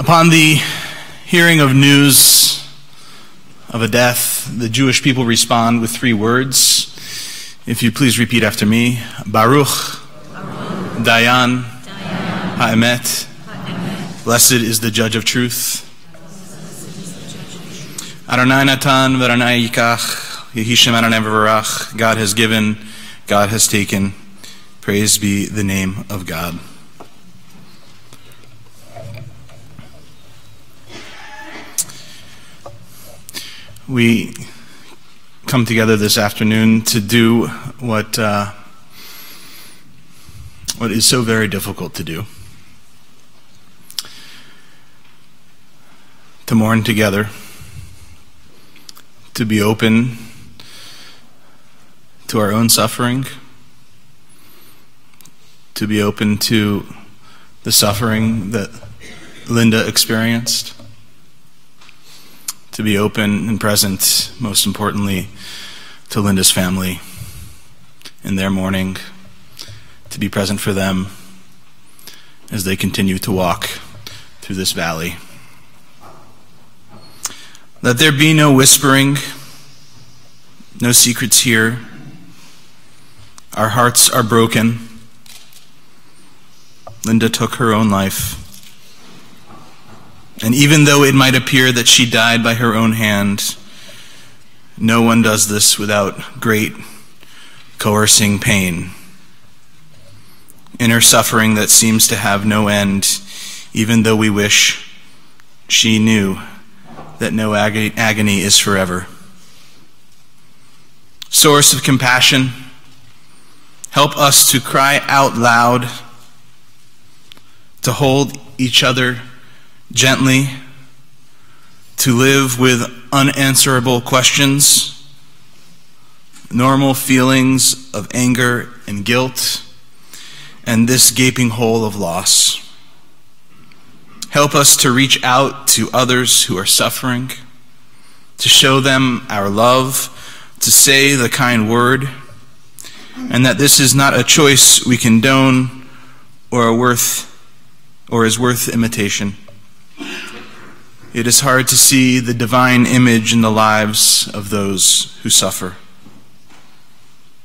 Upon the hearing of news of a death, the Jewish people respond with 3 words. If you please repeat after me. Baruch, Dayan, Ha'emet. Blessed is the judge of truth. Adonai Natan v'Adonai Yikach, Yehi Shem Adonai v'Barach. God has given, God has taken. Praise be the name of God. We come together this afternoon to do what is so very difficult to do. To mourn together, to be open to our own suffering, to be open to the suffering that Linda experienced, to be open and present, most importantly, to Linda's family in their mourning, to be present for them as they continue to walk through this valley. Let there be no whispering, no secrets here. Our hearts are broken. Linda took her own life. And even though it might appear that she died by her own hand, no one does this without great coercing pain. Inner suffering that seems to have no end, even though we wish she knew that no agony is forever. Source of compassion, help us to cry out loud, to hold each other gently, to live with unanswerable questions, normal feelings of anger and guilt, and this gaping hole of loss. Help us to reach out to others who are suffering, to show them our love, to say the kind word, and that this is not a choice we condone or is worth imitation. It is hard to see the divine image in the lives of those who suffer.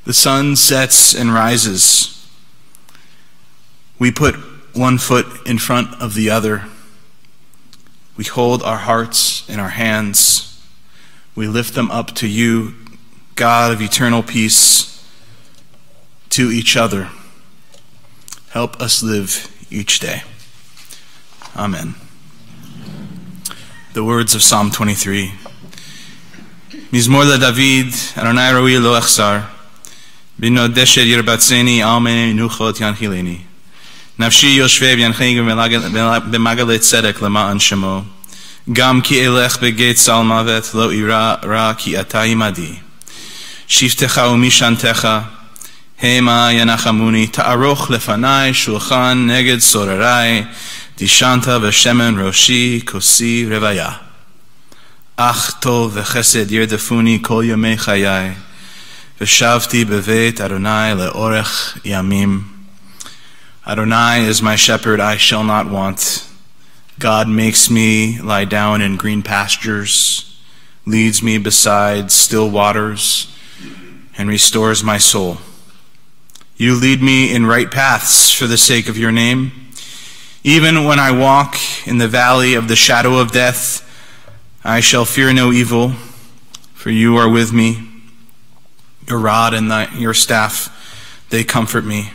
The sun sets and rises. We put one foot in front of the other. We hold our hearts in our hands. We lift them up to you, God of eternal peace, to each other. Help us live each day. Amen. The words of Psalm 23. Mizmor David, Adonai roi lo echsar, bino desher yirbatzeni alme nuchot yanchileni. Nafshi yoshvev yanchegi b'magalet tzedek lema'an shemo. Gam ki elech begeit salmavet lo ira ra ki ata imadi. Shiftecha umishantecha, hema yanachamuni, ta'aroch lefanai shulchan neged sorarai, Dishanta v'shemen roshi kosi revaya. Ach tov v'chesed yirdefuni kol yomei chayai. V'shavti beveit Adonai le'orech yamim. Adonai is my shepherd, I shall not want. God makes me lie down in green pastures, leads me beside still waters, and restores my soul. You lead me in right paths for the sake of your name. Even when I walk in the valley of the shadow of death, I shall fear no evil, for you are with me. Your rod and your staff, they comfort me.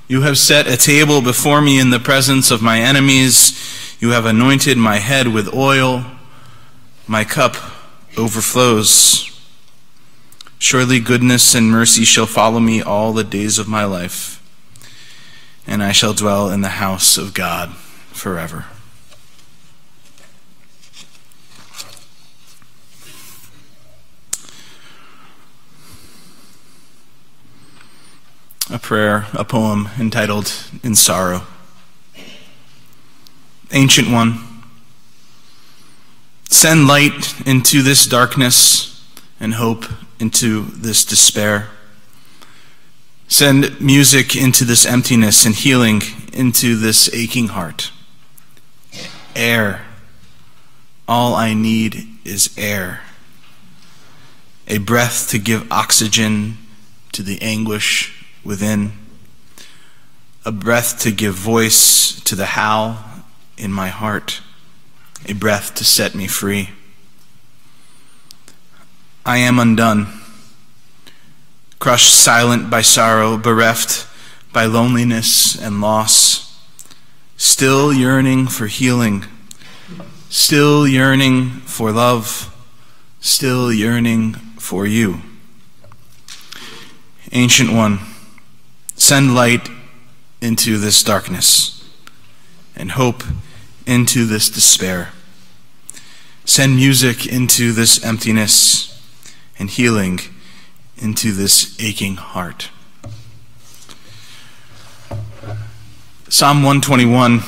You have set a table before me in the presence of my enemies. You have anointed my head with oil. My cup overflows. Surely goodness and mercy shall follow me all the days of my life, and I shall dwell in the house of God forever. A prayer, a poem entitled In Sorrow. Ancient One, send light into this darkness and hope into this despair. Send music into this emptiness and healing into this aching heart. air. All I need is air. A breath to give oxygen to the anguish within. A breath to give voice to the howl in my heart. A breath to set me free. I am undone, crushed silent by sorrow, bereft by loneliness and loss, still yearning for healing, still yearning for love, still yearning for you. Ancient One, send light into this darkness and hope into this despair. Send music into this emptiness and healing into this aching heart. Psalm 121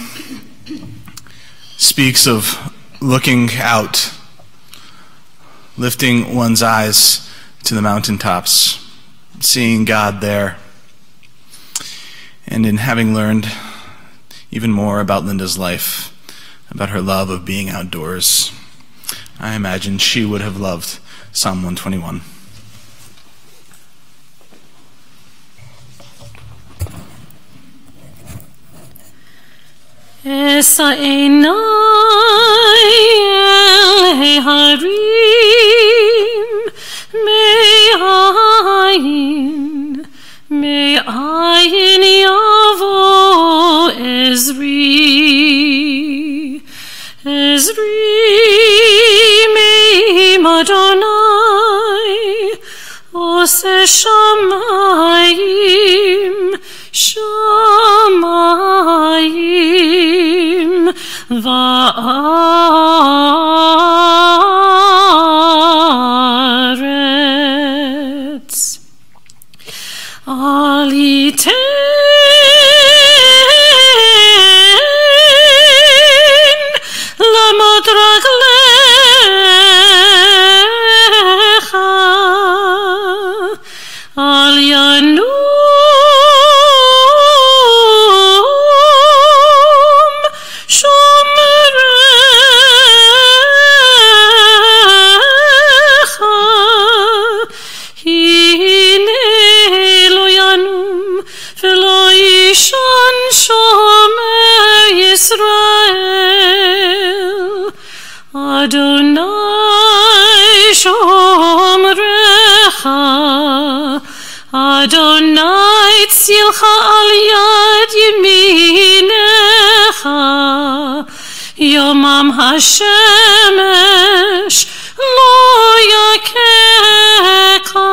speaks of looking out, lifting one's eyes to the mountaintops, seeing God there. And in having learned even more about Linda's life, about her love of being outdoors, I imagine she would have loved Psalm 121. Esa einai el harim me'ayin yavo Ezri me'im Adonai ose shamayim va'aretz aliten lamot raglecha al yanum shomrecha hine lo yanum velo yishon shomer Yisrael Adonai shomrecha Adonai tzilcha al yad yeminecha Yomam hashemesh lo yakeka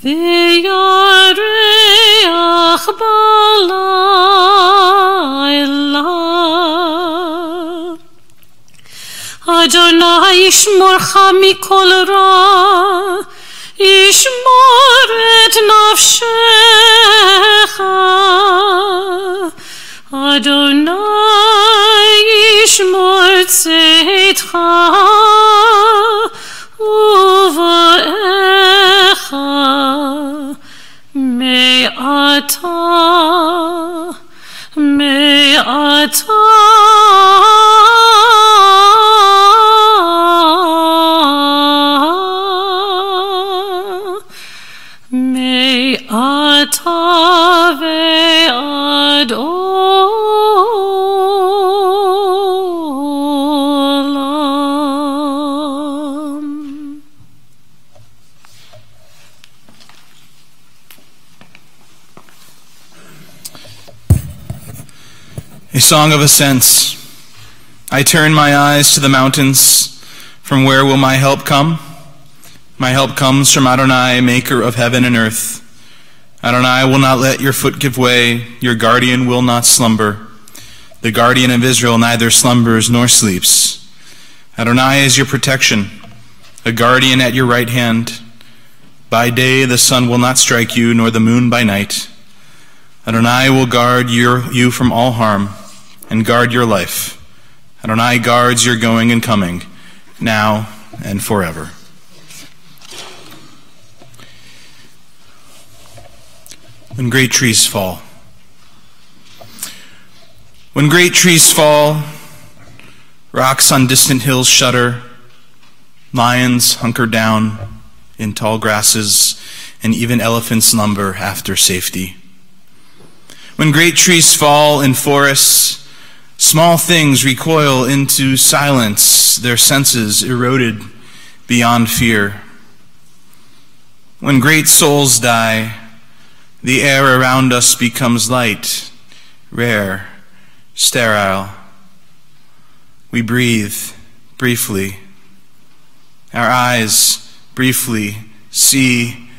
v'yareach balayla Adonai yishmorcha mikol ra ישמור את נפשך אדוני ישמור צאתך ובואך מעתה ועד עולם. A song of ascents. I turn my eyes to the mountains. From where will my help come? My help comes from Adonai, maker of heaven and earth. Adonai will not let your foot give way. Your guardian will not slumber. The guardian of Israel neither slumbers nor sleeps. Adonai is your protection, a guardian at your right hand. By day the sun will not strike you, nor the moon by night. Adonai will guard you from all harm and guard your life. Adonai guards your going and coming, now and forever. When great trees fall. When great trees fall, rocks on distant hills shudder, lions hunker down in tall grasses, and even elephants lumber after safety. When great trees fall in forests, small things recoil into silence, their senses eroded beyond fear. When great souls die, the air around us becomes light, rare, sterile. We breathe briefly. Our eyes briefly see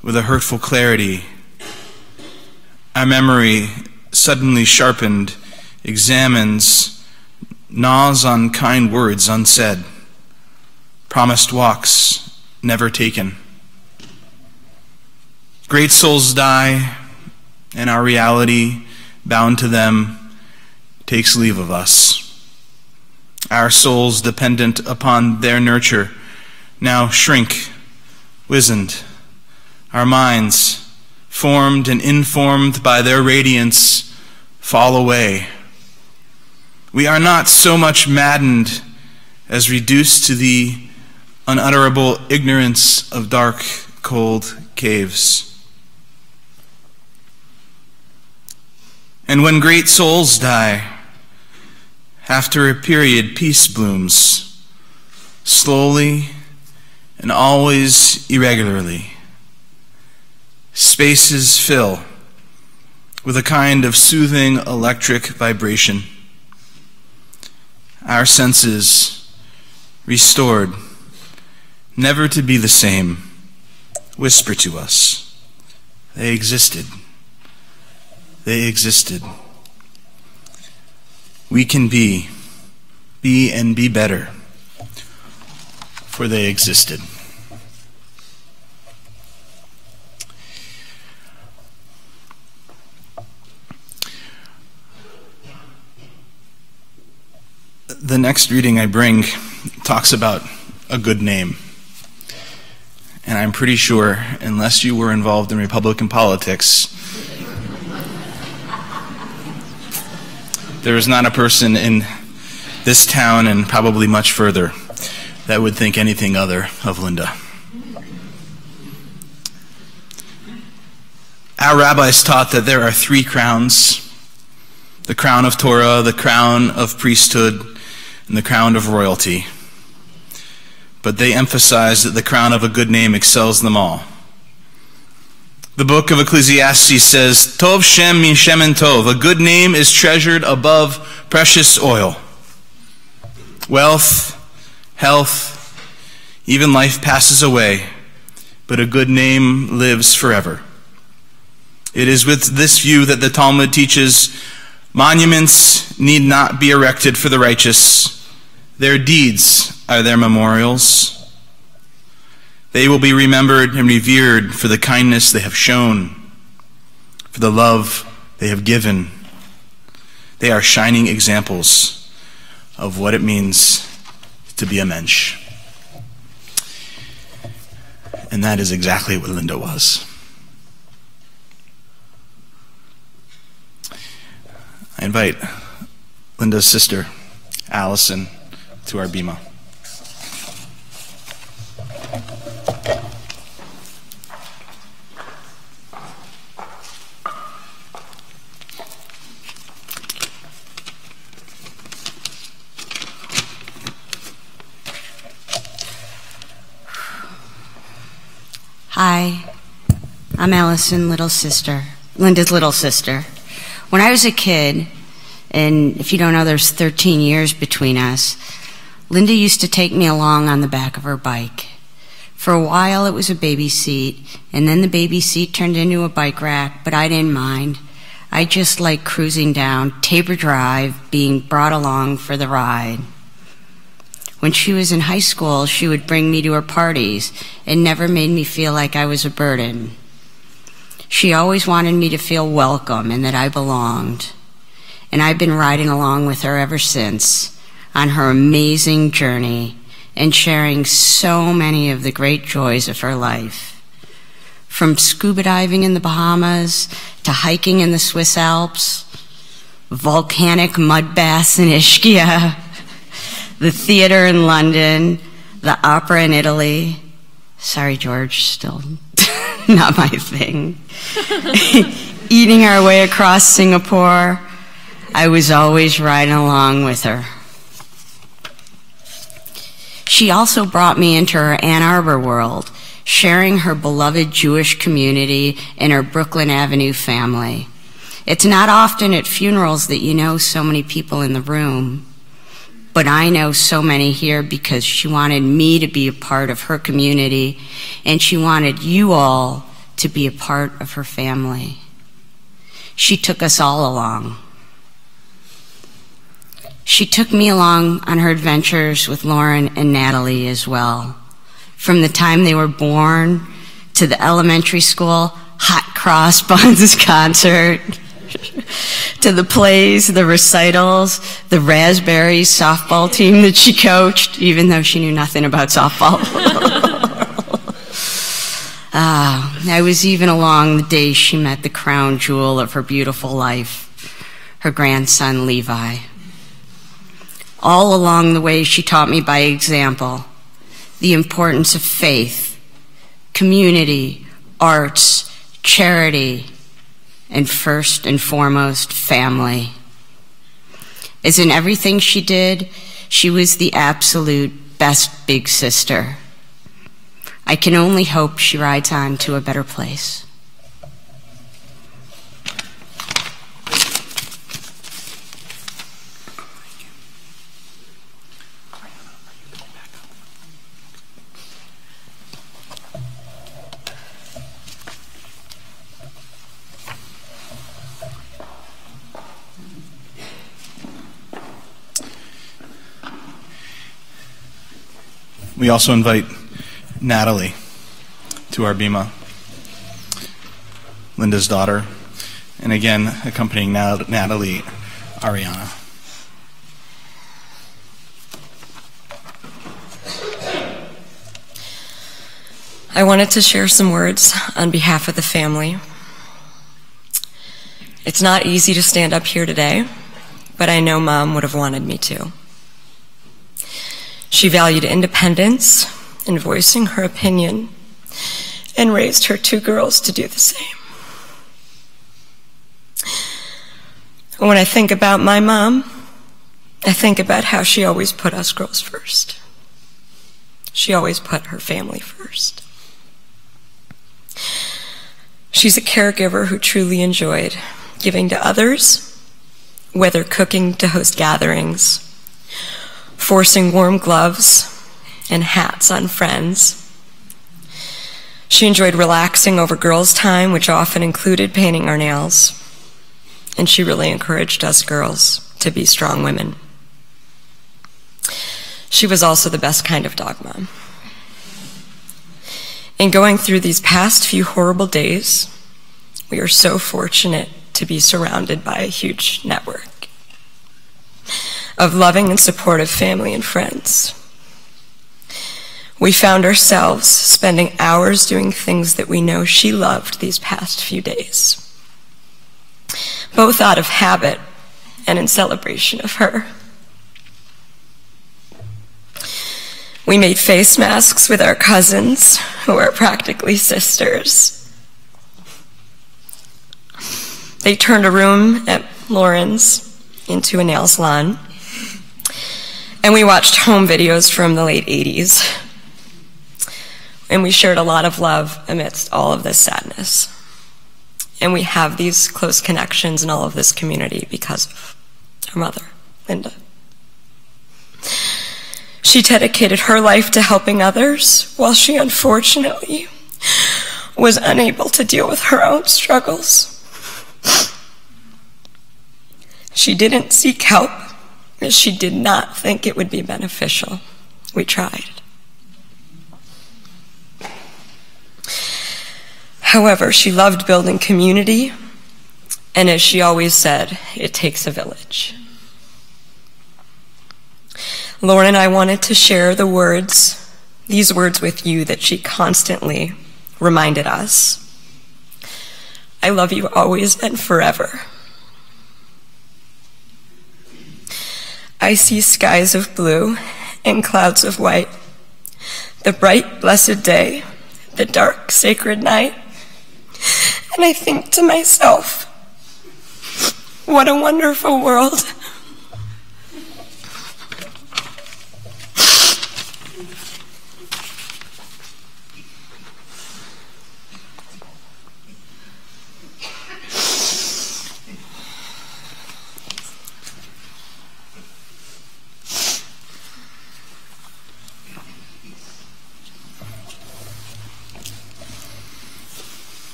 with a hurtful clarity. Our memory, suddenly sharpened, examines, gnaws on kind words unsaid, promised walks never taken. Great souls die, and our reality, bound to them, takes leave of us. Our souls, dependent upon their nurture, now shrink, wizened. Our minds, formed and informed by their radiance, fall away. We are not so much maddened as reduced to the unutterable ignorance of dark, cold caves. And when great souls die, after a period, peace blooms, slowly and always irregularly. Spaces fill with a kind of soothing electric vibration. Our senses, restored, never to be the same, whisper to us, they existed. They existed. We can be and be better, for they existed. The next reading I bring talks about a good name. And I'm pretty sure, unless you were involved in Republican politics, there is not a person in this town and probably much further that would think anything other of Linda. Our rabbis taught that there are three crowns: the crown of Torah, the crown of priesthood, and the crown of royalty. But they emphasize that the crown of a good name excels them all. The book of Ecclesiastes says, Tov Shem min shemen tov, a good name is treasured above precious oil. Wealth, health, even life passes away, but a good name lives forever. It is with this view that the Talmud teaches monuments need not be erected for the righteous. Their deeds are their memorials. They will be remembered and revered for the kindness they have shown, for the love they have given. They are shining examples of what it means to be a mensch. And that is exactly what Linda was. I invite Linda's sister, Allison, to our bima. Hi, I'm Allison, Linda's little sister. When I was a kid, and if you don't know, there's 13 years between us, Linda used to take me along on the back of her bike. For a while it was a baby seat, and then the baby seat turned into a bike rack, but I didn't mind. I just liked cruising down Tabor Drive, being brought along for the ride. When she was in high school, she would bring me to her parties and never made me feel like I was a burden. She always wanted me to feel welcome and that I belonged. And I've been riding along with her ever since on her amazing journey and sharing so many of the great joys of her life. From scuba diving in the Bahamas to hiking in the Swiss Alps, volcanic mud baths in Ischia, the theater in London, the opera in Italy. Sorry, George, still not my thing. Eating our way across Singapore. I was always riding along with her. She also brought me into her Ann Arbor world, sharing her beloved Jewish community and her Brooklyn Avenue family. It's not often at funerals that you know so many people in the room, but I know so many here because she wanted me to be a part of her community, and she wanted you all to be a part of her family. She took us all along. She took me along on her adventures with Lauren and Natalie as well. From the time they were born to the elementary school hot cross buns concert, to the plays, the recitals, the Raspberries softball team that she coached, even though she knew nothing about softball. I was even along the day she met the crown jewel of her beautiful life, her grandson Levi. All along the way, she taught me by example the importance of faith, community, arts, charity, and first and foremost, family. As in everything she did, she was the absolute best big sister. I can only hope she rides on to a better place. We also invite Natalie to our bima, Linda's daughter, and again, accompanying Natalie, Ariana. I wanted to share some words on behalf of the family. It's not easy to stand up here today, but I know Mom would have wanted me to. She valued independence in voicing her opinion and raised her two girls to do the same. When I think about my mom, I think about how she always put us girls first. She always put her family first. She's a caregiver who truly enjoyed giving to others, whether cooking to host gatherings, forcing warm gloves and hats on friends. She enjoyed relaxing over girls' time, which often included painting our nails. And she really encouraged us girls to be strong women. She was also the best kind of dog mom. In going through these past few horrible days, we are so fortunate to be surrounded by a huge network of loving and supportive family and friends. We found ourselves spending hours doing things that we know she loved these past few days, both out of habit and in celebration of her. We made face masks with our cousins, who are practically sisters. They turned a room at Lauren's into a nail salon. And we watched home videos from the late 80s. And we shared a lot of love amidst all of this sadness. And we have these close connections in all of this community because of our mother, Linda. She dedicated her life to helping others, while she unfortunately was unable to deal with her own struggles. She didn't seek help, as she did not think it would be beneficial. We tried. However, she loved building community, and as she always said, it takes a village. Lauren and I wanted to share these words with you that she constantly reminded us. I love you always and forever. icy skies of blue and clouds of white, the bright, blessed day, the dark, sacred night. And I think to myself, what a wonderful world.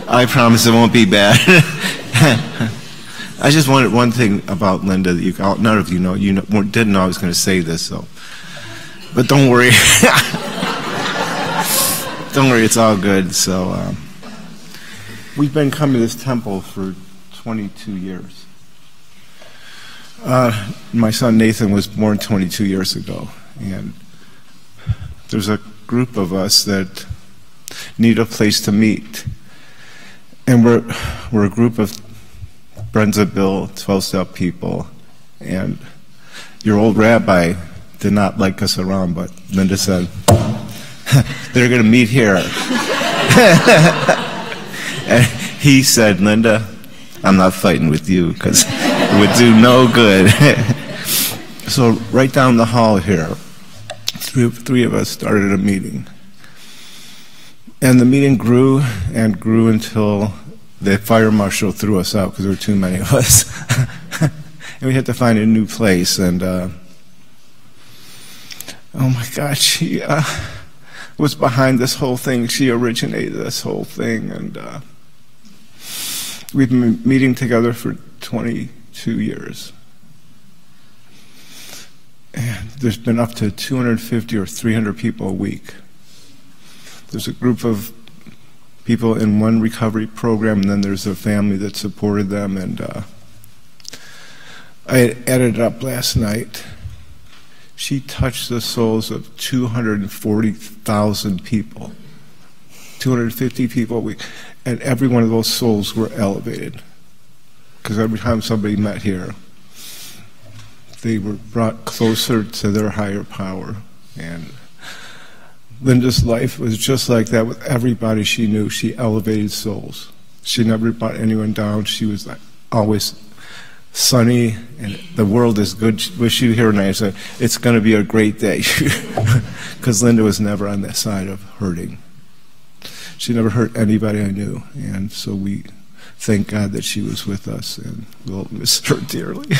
I promise it won't be bad. I just wanted one thing about Linda that none of you know. You didn't know I was going to say this, so. But don't worry. Don't worry, it's all good. So we've been coming to this temple for 22 years. My son Nathan was born 22 years ago, and there's a group of us that need a place to meet. And we're a group of Brenza Bill 12-step people, and your old rabbi did not like us around, but Linda said, they're going to meet here. And he said, Linda, I'm not fighting with you because it would do no good. So right down the hall here, three of us started a meeting. And the meeting grew and grew until the fire marshal threw us out because there were too many of us. And we had to find a new place. And oh my God, she was behind this whole thing. She originated this whole thing. And we've been meeting together for 22 years. And there's been up to 250 or 300 people a week. There's a group of people in one recovery program, and then there's a family that supported them. And I added it up last night. She touched the souls of 240,000 people, 250 people a week, and every one of those souls were elevated. Because every time somebody met here, they were brought closer to their higher power. And Linda's life was just like that with everybody she knew. She elevated souls. She never brought anyone down. She was always sunny, and the world is good. Wish you here tonight. So it's going to be a great day. Because Linda was never on that side of hurting. She never hurt anybody I knew. And so we thank God that she was with us, and we'll miss her dearly.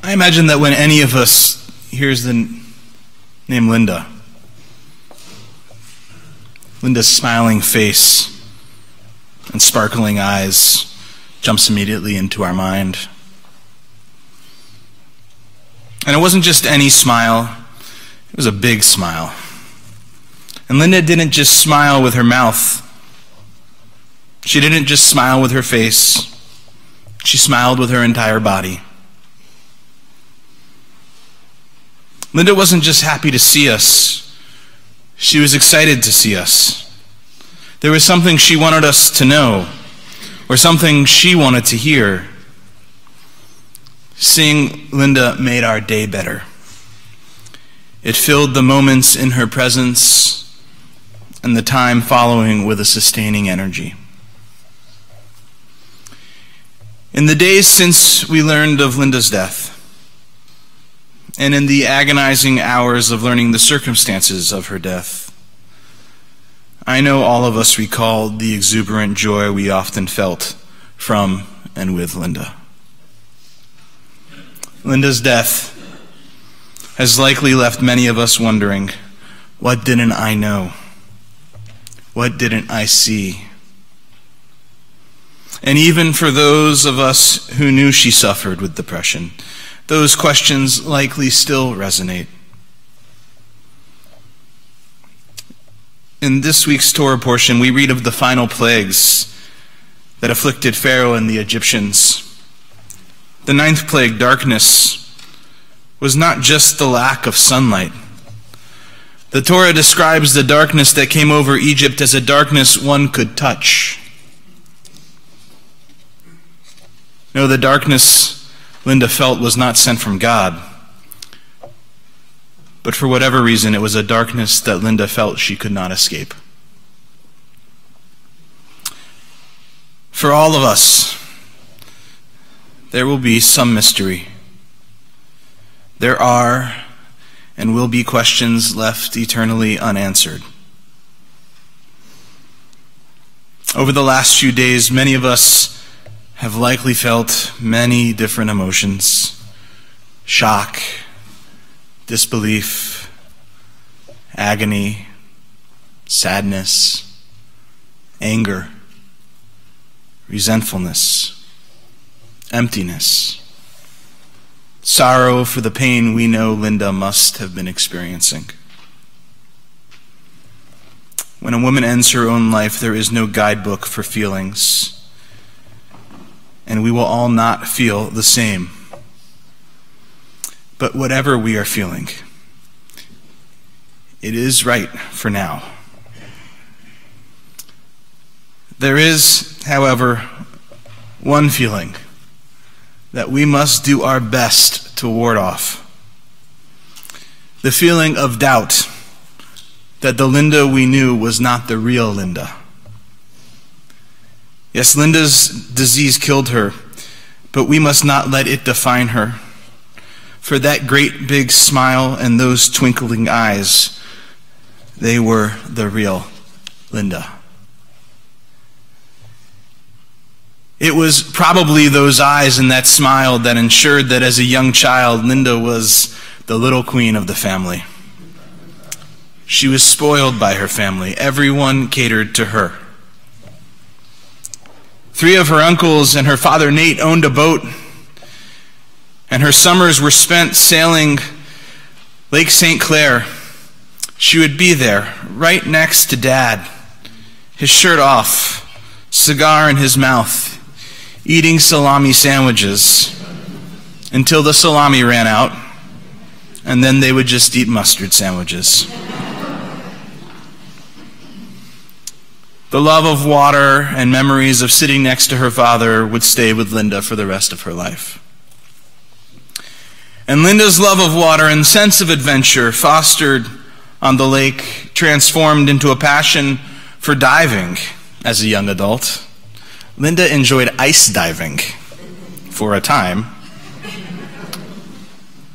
I imagine that when any of us hears the name Linda, Linda's smiling face and sparkling eyes jumps immediately into our mind. And it wasn't just any smile, it was a big smile. And Linda didn't just smile with her mouth. She didn't just smile with her face. She smiled with her entire body. Linda wasn't just happy to see us. She was excited to see us. There was something she wanted us to know, or something she wanted to hear. Seeing Linda made our day better. It filled the moments in her presence and the time following with a sustaining energy. In the days since we learned of Linda's death, and in the agonizing hours of learning the circumstances of her death, I know all of us recalled the exuberant joy we often felt from and with Linda. Linda's death has likely left many of us wondering, what didn't I know? What didn't I see? And even for those of us who knew she suffered with depression, those questions likely still resonate. In this week's Torah portion, we read of the final plagues that afflicted Pharaoh and the Egyptians. The ninth plague, darkness, was not just the lack of sunlight. The Torah describes the darkness that came over Egypt as a darkness one could touch. No, the darkness Linda felt was not sent from God. But for whatever reason, it was a darkness that Linda felt she could not escape. For all of us, there will be some mystery. There are and will be questions left eternally unanswered. Over the last few days, many of us have likely felt many different emotions: shock, disbelief, agony, sadness, anger, resentfulness, emptiness, sorrow for the pain we know Linda must have been experiencing. When a woman ends her own life, there is no guidebook for feelings, and we will all not feel the same. But whatever we are feeling, it is right for now. There is, however, one feeling that we must do our best to ward off. The feeling of doubt that the Linda we knew was not the real Linda. Yes, Linda's disease killed her, but we must not let it define her. For that great big smile and those twinkling eyes, they were the real Linda. It was probably those eyes and that smile that ensured that as a young child, Linda was the little queen of the family. She was spoiled by her family. Everyone catered to her. 3 of her uncles and her father Nate owned a boat, and her summers were spent sailing Lake St. Clair. She would be there, right next to Dad, his shirt off, cigar in his mouth, eating salami sandwiches until the salami ran out, and then they would just eat mustard sandwiches. The love of water and memories of sitting next to her father would stay with Linda for the rest of her life. And Linda's love of water and sense of adventure fostered on the lake transformed into a passion for diving as a young adult. Linda enjoyed ice diving for a time.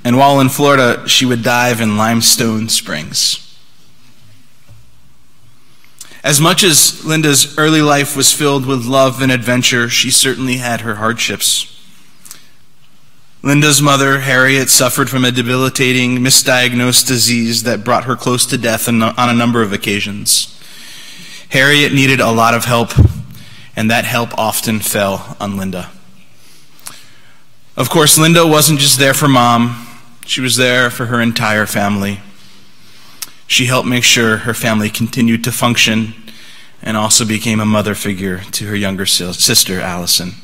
And while in Florida, she would dive in limestone springs. As much as Linda's early life was filled with love and adventure, she certainly had her hardships. Linda's mother, Harriet, suffered from a debilitating, misdiagnosed disease that brought her close to death on a number of occasions. Harriet needed a lot of help, and that help often fell on Linda. Of course, Linda wasn't just there for Mom. She was there for her entire family. She helped make sure her family continued to function and also became a mother figure to her younger sister, Allison.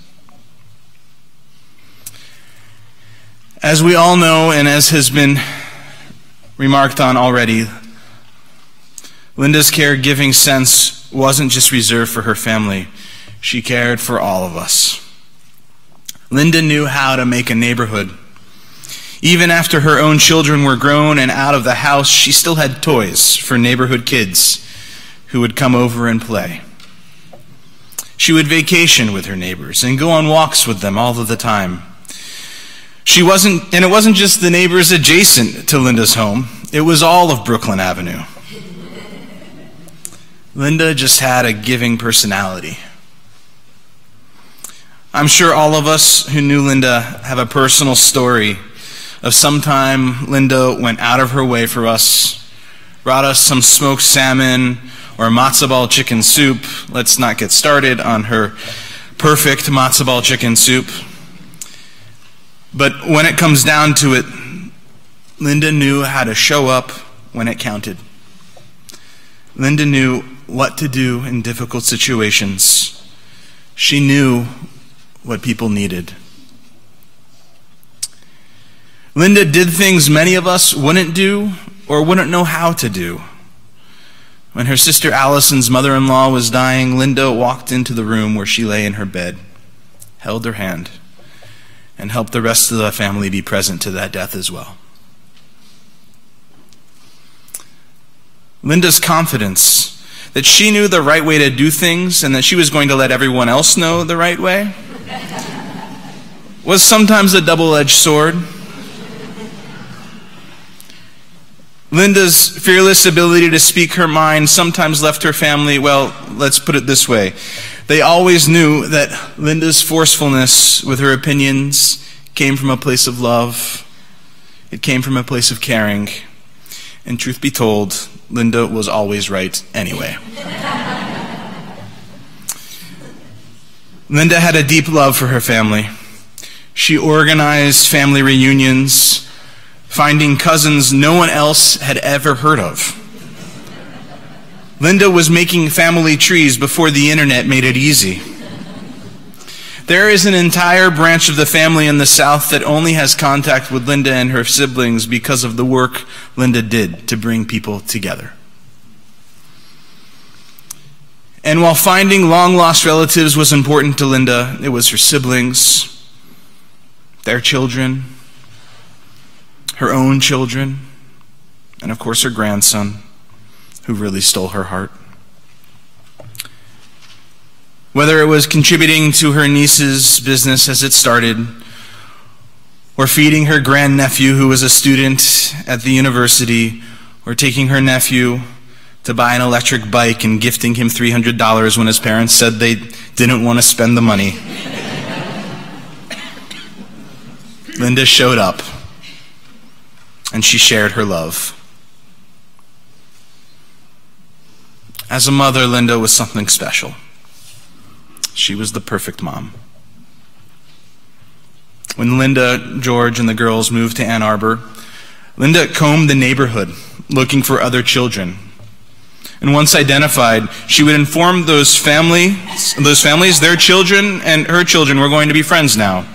As we all know, and as has been remarked on already, Linda's caregiving sense wasn't just reserved for her family. She cared for all of us. Linda knew how to make a neighborhood. Even after her own children were grown and out of the house, she still had toys for neighborhood kids who would come over and play. She would vacation with her neighbors and go on walks with them all of the time. And it wasn't just the neighbors adjacent to Linda's home. It was all of Brooklyn Avenue. Linda just had a giving personality. I'm sure all of us who knew Linda have a personal story of sometime Linda went out of her way for us, brought us some smoked salmon or matzo ball chicken soup. Let's not get started on her perfect matzo ball chicken soup. But when it comes down to it, Linda knew how to show up when it counted. Linda knew what to do in difficult situations. She knew what people needed. Linda did things many of us wouldn't do or wouldn't know how to do. When her sister Allison's mother-in-law was dying, Linda walked into the room where she lay in her bed, held her hand, and helped the rest of the family be present to that death as well. Linda's confidence that she knew the right way to do things and that she was going to let everyone else know the right way was sometimes a double-edged sword. Linda's fearless ability to speak her mind sometimes left her family, well, let's put it this way. They always knew that Linda's forcefulness with her opinions came from a place of love. It came from a place of caring. And truth be told, Linda was always right anyway. Linda had a deep love for her family. She organized family reunions, finding cousins no one else had ever heard of. Linda was making family trees before the internet made it easy. There is an entire branch of the family in the South that only has contact with Linda and her siblings because of the work Linda did to bring people together. And while finding long-lost relatives was important to Linda, it was her siblings, their children, her own children, and of course her grandson, who really stole her heart. Whether it was contributing to her niece's business as it started, or feeding her grandnephew who was a student at the university, or taking her nephew to buy an electric bike and gifting him $300 when his parents said they didn't want to spend the money, Linda showed up, and she shared her love. As a mother, Linda was something special. She was the perfect mom. When Linda, George, and the girls moved to Ann Arbor, Linda combed the neighborhood looking for other children. And once identified, she would inform those families, their children and her children were going to be friends now.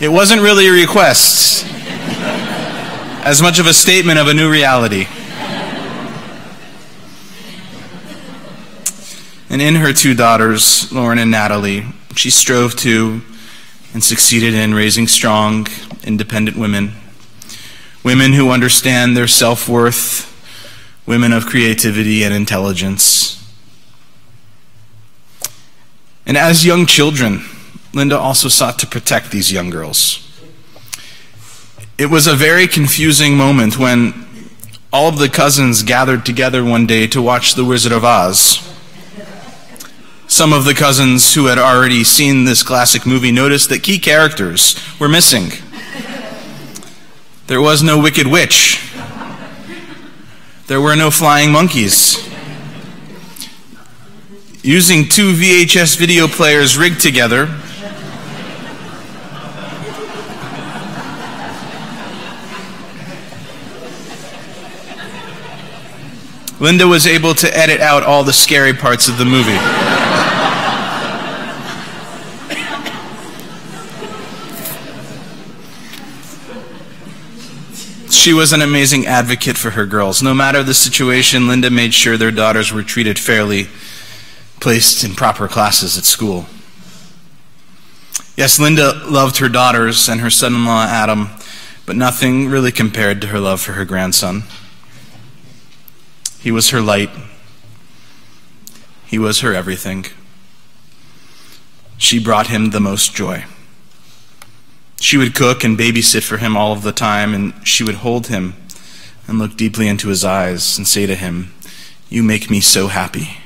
It wasn't really a request, as much of a statement of a new reality. And in her two daughters, Lauren and Natalie, she strove to and succeeded in raising strong, independent women. Women who understand their self-worth, women of creativity and intelligence. And as young children, Linda also sought to protect these young girls. It was a very confusing moment when all of the cousins gathered together one day to watch The Wizard of Oz. Some of the cousins who had already seen this classic movie noticed that key characters were missing. There was no Wicked Witch. There were no flying monkeys. Using two VHS video players rigged together, Linda was able to edit out all the scary parts of the movie. She was an amazing advocate for her girls. No matter the situation, Linda made sure their daughters were treated fairly, placed in proper classes at school. Yes, Linda loved her daughters and her son-in-law Adam, but nothing really compared to her love for her grandson. He was her light. He was her everything. she brought him the most joy. She would cook and babysit for him all of the time, and she would hold him and look deeply into his eyes and say to him, "You make me so happy."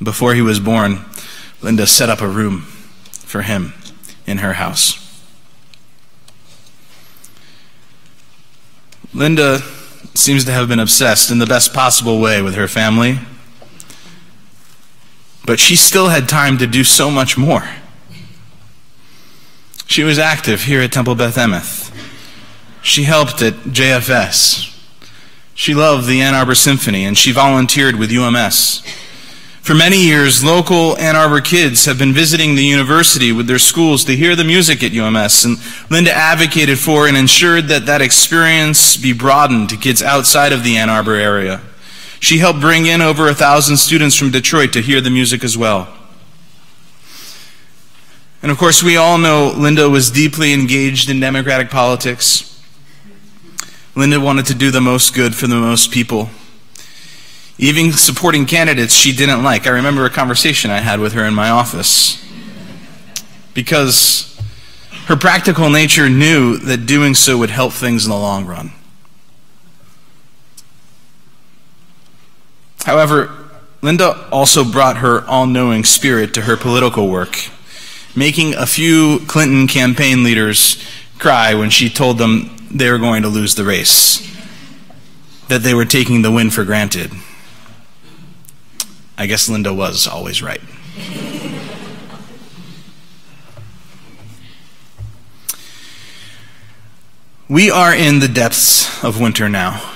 Before he was born, Linda set up a room for him in her house. Linda seems to have been obsessed in the best possible way with her family, but she still had time to do so much more. She was active here at Temple Beth Emeth. She helped at JFS. She loved the Ann Arbor Symphony, and she volunteered with UMS. For many years, local Ann Arbor kids have been visiting the university with their schools to hear the music at UMS, and Linda advocated for and ensured that that experience be broadened to kids outside of the Ann Arbor area. She helped bring in over 1,000 students from Detroit to hear the music as well. And of course, we all know Linda was deeply engaged in democratic politics. Linda wanted to do the most good for the most people, even supporting candidates she didn't like. I remember a conversation I had with her in my office, because her practical nature knew that doing so would help things in the long run. However, Linda also brought her all-knowing spirit to her political work, making a few Clinton campaign leaders cry when she told them they were going to lose the race, that they were taking the win for granted. I guess Linda was always right. We are in the depths of winter now.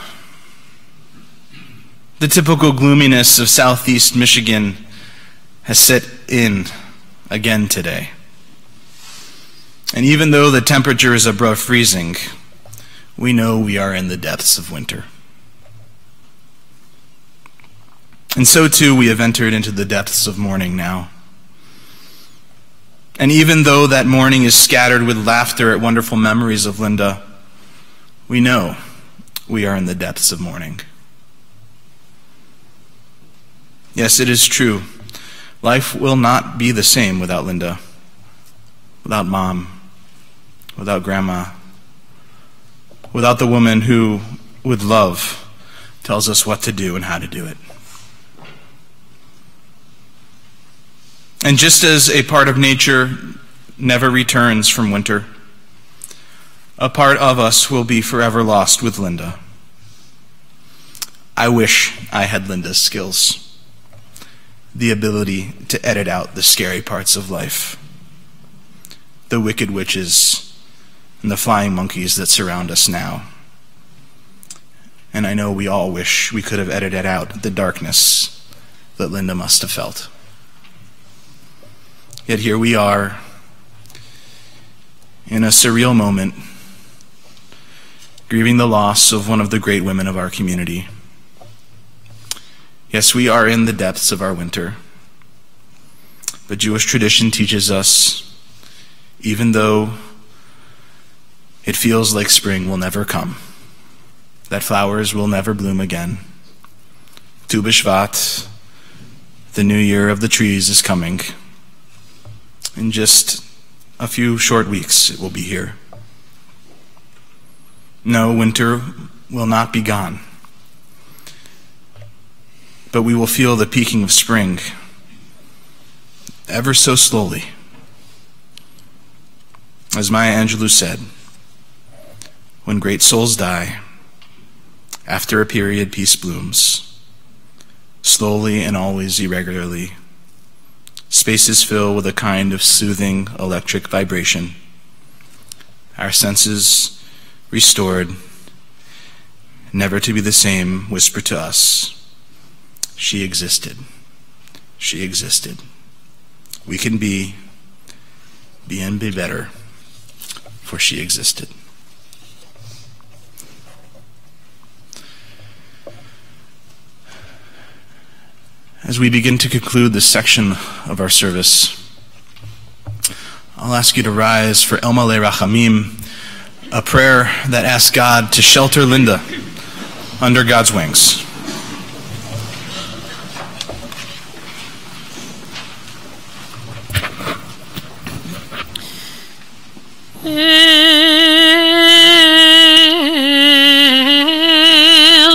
The typical gloominess of southeast Michigan has set in again today. And even though the temperature is above freezing, we know we are in the depths of winter. And so too we have entered into the depths of mourning now. And even though that mourning is scattered with laughter at wonderful memories of Linda, we know we are in the depths of mourning. Yes, it is true. Life will not be the same without Linda, without Mom, without Grandma, without the woman who, with love, tells us what to do and how to do it. And just as a part of nature never returns from winter, a part of us will be forever lost with Linda. I wish I had Linda's skills. The ability to edit out the scary parts of life, the wicked witches and the flying monkeys that surround us now. And I know we all wish we could have edited out the darkness that Linda must have felt. Yet here we are in a surreal moment, grieving the loss of one of the great women of our community. Yes, we are in the depths of our winter, but Jewish tradition teaches us, even though it feels like spring will never come, that flowers will never bloom again. Tu B'Shvat, the new year of the trees, is coming. In just a few short weeks, it will be here. No, winter will not be gone, but we will feel the peaking of spring ever so slowly. As Maya Angelou said, when great souls die, after a period peace blooms, slowly and always irregularly. Spaces fill with a kind of soothing electric vibration. Our senses restored, never to be the same, whisper to us, she existed. She existed. We can be and be better, for she existed. As we begin to conclude this section of our service, I'll ask you to rise for El Malei Rachamim, a prayer that asks God to shelter Linda under God's wings. El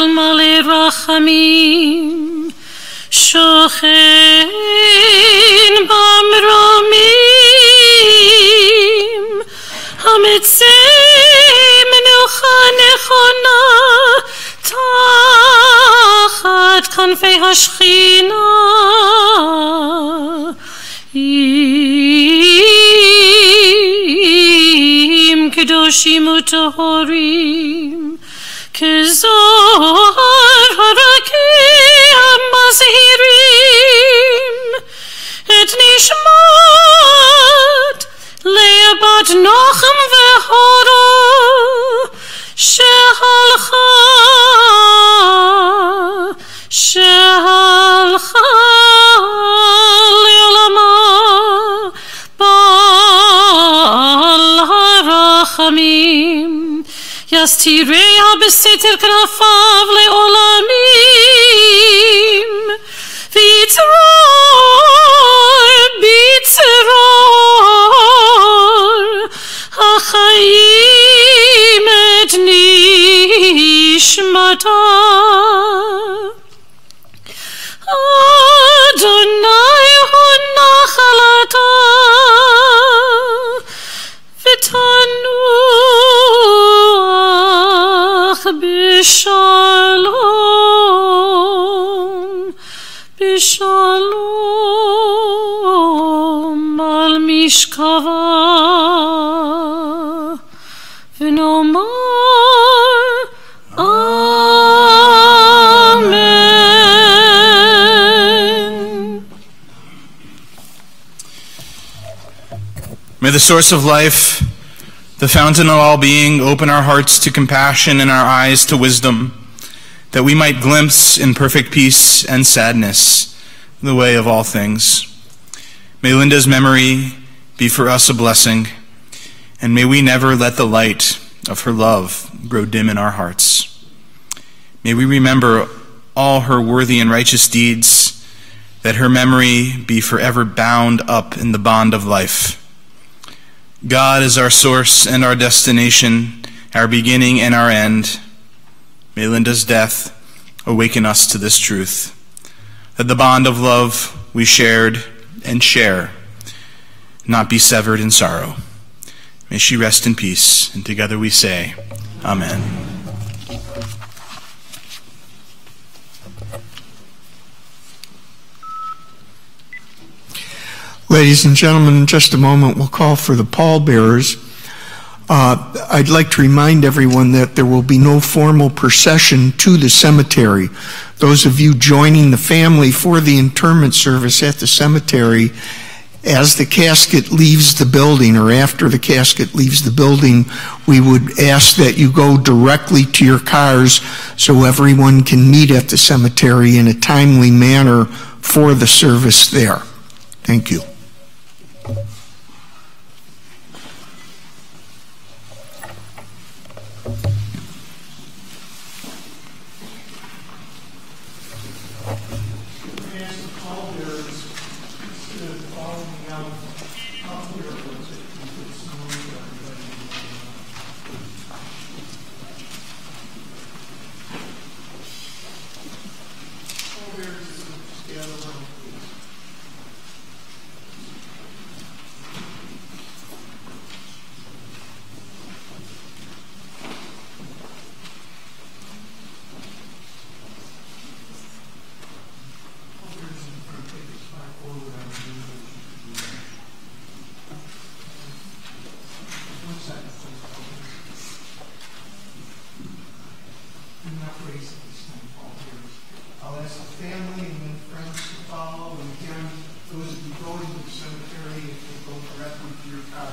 male rachamim shochen bamromim hamitzei menucha nechona tachat kanfei hashchina im kedoshim utohorim kezor harakim mazhirim et nishmat le'abat nochem v'hora shehalcha le'olama ba'al harachamim yastireha b'seter knafav le'olamim v'yitzror b'yitzror hachayim et nishmata Adonai hu nachalata v'tanuach b'shalom al mishkava v'nomar Amen. May the source of life, the fountain of all being, open our hearts to compassion and our eyes to wisdom, that we might glimpse in perfect peace and sadness the way of all things. May Linda's memory be for us a blessing, and may we never let the light of her love grow dim in our hearts. May we remember all her worthy and righteous deeds, that her memory be forever bound up in the bond of life. God is our source and our destination, our beginning and our end. May Linda's death awaken us to this truth, that the bond of love we shared and share not be severed in sorrow. May she rest in peace, and together we say, Amen. Ladies and gentlemen, in just a moment we'll call for the pallbearers. I'd like to remind everyone that there will be no formal procession to the cemetery. Those of you joining the family for the interment service at the cemetery, as the casket leaves the building or after the casket leaves the building, we would ask that you go directly to your cars so everyone can meet at the cemetery in a timely manner for the service there. Thank you. Cemetery, if you go directly to your car.